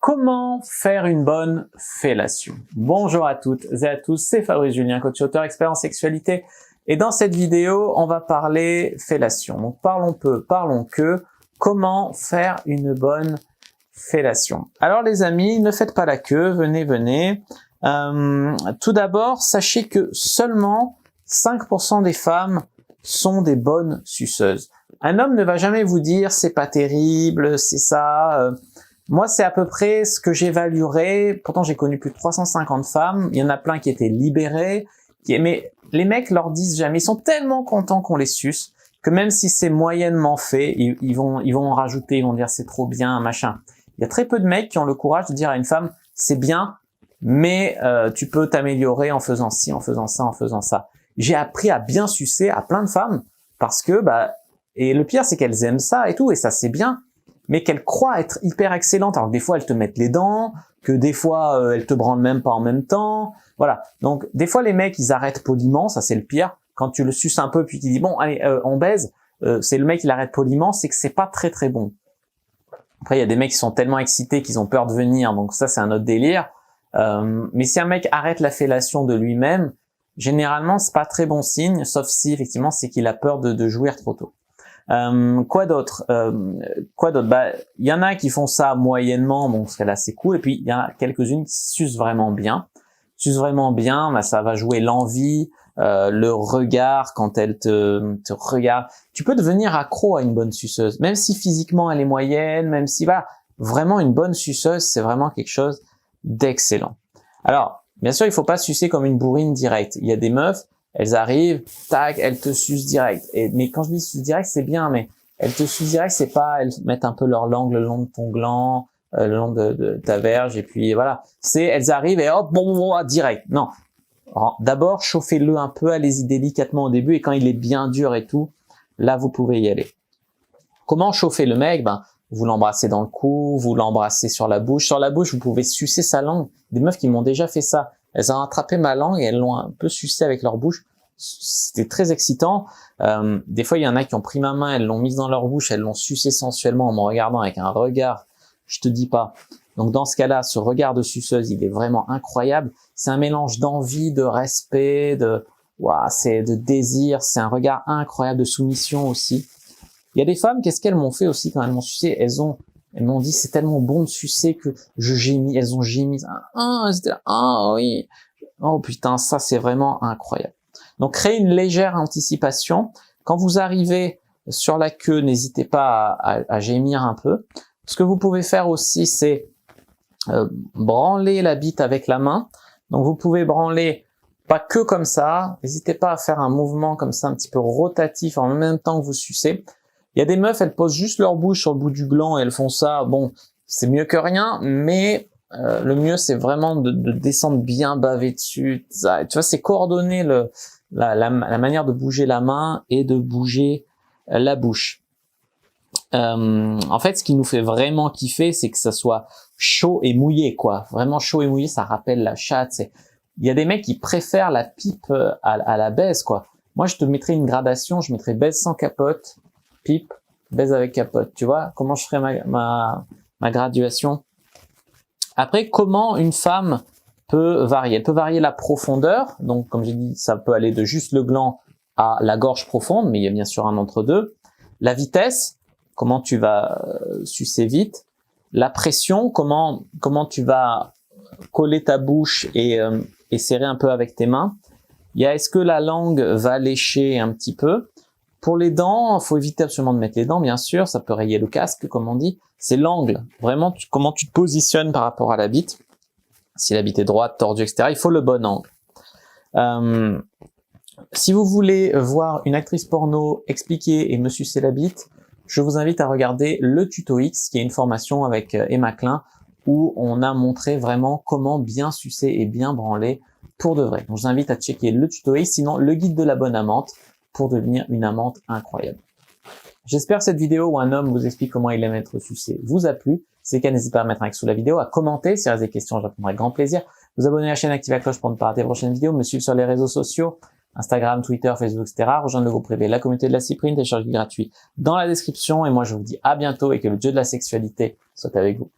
Comment faire une bonne fellation? Bonjour à toutes et à tous, c'est Fabrice Julien, coach auteur expert en sexualité. Et dans cette vidéo, on va parler fellation. Donc parlons peu, parlons que. Comment faire une bonne fellation? Alors les amis, ne faites pas la queue, venez. Tout d'abord, sachez que seulement 5% des femmes sont des bonnes suceuses. Un homme ne va jamais vous dire c'est pas terrible, c'est ça. Moi, c'est à peu près ce que j'évaluerais. Pourtant, j'ai connu plus de 350 femmes. Il y en a plein qui étaient libérées. Mais les mecs leur disent jamais. Ils sont tellement contents qu'on les suce que même si c'est moyennement fait, ils vont en rajouter. Ils vont dire c'est trop bien, machin. Il y a très peu de mecs qui ont le courage de dire à une femme c'est bien, mais tu peux t'améliorer en faisant ci, en faisant ça, en faisant ça. J'ai appris à bien sucer à plein de femmes parce que et le pire c'est qu'elles aiment ça et tout et ça c'est bien. Mais qu'elles croient être hyper excellentes, alors que des fois elles te mettent les dents, que des fois elles te branlent même pas en même temps, voilà. Donc des fois les mecs ils arrêtent poliment, ça c'est le pire. Quand tu le suces un peu puis qu'il dit bon allez on baise, c'est le mec il arrête poliment, c'est que c'est pas très très bon. Après il y a des mecs qui sont tellement excités qu'ils ont peur de venir, donc ça c'est un autre délire. Mais si un mec arrête la fellation de lui-même, généralement c'est pas très bon signe, sauf si effectivement c'est qu'il a peur de jouir trop tôt. Quoi d'autre? Il y en a qui font ça moyennement, bon, ce là c'est cool. Et puis il y en a quelques-unes qui sucent vraiment bien. Ça va jouer l'envie, le regard quand elle te regarde. Tu peux devenir accro à une bonne suceuse, même si physiquement elle est moyenne, même si vraiment une bonne suceuse, c'est vraiment quelque chose d'excellent. Alors, bien sûr, il faut pas sucer comme une bourrine directe. Il y a des meufs. Elles arrivent, tac, elles te sucent direct. Mais quand je dis suce direct, c'est bien, mais elles te sucent direct, c'est pas, elles mettent un peu leur langue le long de ton gland, le long de ta verge, et puis voilà. Elles arrivent et hop, bon, direct. Non. D'abord, chauffez-le un peu, allez-y délicatement au début, et quand il est bien dur et tout, là, vous pouvez y aller. Comment chauffer le mec? Vous l'embrassez dans le cou, vous l'embrassez sur la bouche. Sur la bouche, vous pouvez sucer sa langue. Des meufs qui m'ont déjà fait ça. Elles ont attrapé ma langue et elles l'ont un peu sucé avec leur bouche. C'était très excitant. Des fois, il y en a qui ont pris ma main, elles l'ont mise dans leur bouche, elles l'ont sucé sensuellement en me regardant avec un regard, je te dis pas. Donc dans ce cas-là, ce regard de suceuse, il est vraiment incroyable. C'est un mélange d'envie, de respect, c'est de désir. C'est un regard incroyable de soumission aussi. Il y a des femmes, qu'est-ce qu'elles m'ont fait aussi quand elles m'ont sucé? Elles m'ont dit c'est tellement bon de sucer que je gémis. Elles ont gémi. Oui. Oh putain, ça c'est vraiment incroyable. Donc créez une légère anticipation. Quand vous arrivez sur la queue, n'hésitez pas à gémir un peu. Ce que vous pouvez faire aussi, c'est branler la bite avec la main. Donc vous pouvez branler pas que comme ça. N'hésitez pas à faire un mouvement comme ça, un petit peu rotatif en même temps que vous sucez. Il y a des meufs, elles posent juste leur bouche sur le bout du gland et elles font ça. Bon, c'est mieux que rien, mais le mieux c'est vraiment de descendre bien baver dessus. Ça, tu vois, c'est coordonner la manière de bouger la main et de bouger la bouche. En fait, ce qui nous fait vraiment kiffer, c'est que ça soit chaud et mouillé, quoi. Vraiment chaud et mouillé, ça rappelle la chatte. Il y a des mecs qui préfèrent la pipe à la baise, quoi. Moi, je te mettrais une gradation, je mettrais baise sans capote, pipe, baise avec capote. Tu vois comment je ferais ma graduation? Après, comment une femme peut varier? Elle peut varier la profondeur. Donc, comme j'ai dit, ça peut aller de juste le gland à la gorge profonde, mais il y a bien sûr un entre-deux. La vitesse, comment tu vas sucer vite. La pression, comment tu vas coller ta bouche et serrer un peu avec tes mains. Il y a est-ce que la langue va lécher un petit peu. Pour les dents, il faut éviter absolument de mettre les dents, bien sûr, ça peut rayer le casque, comme on dit. C'est l'angle, vraiment, comment tu te positionnes par rapport à la bite. Si la bite est droite, tordue, etc., il faut le bon angle. Si vous voulez voir une actrice porno expliquer et me sucer la bite, je vous invite à regarder le tuto X, qui est une formation avec Emma Klein, où on a montré vraiment comment bien sucer et bien branler pour de vrai. Donc, je vous invite à checker le tuto X, sinon le guide de la bonne amante, pour devenir une amante incroyable. J'espère que cette vidéo où un homme vous explique comment il aime être sucé vous a plu. Si c'est le cas, n'hésitez pas à mettre un like sous la vidéo, à commenter. Si vous avez des questions, je répondrai avec grand plaisir. Vous abonner à la chaîne, activer la cloche pour ne pas rater les prochaines vidéos. Me suivre sur les réseaux sociaux, Instagram, Twitter, Facebook, etc. Rejoindre le groupe privé, la communauté de la Cyprine, télécharge gratuit dans la description. Et moi, je vous dis à bientôt et que le dieu de la sexualité soit avec vous.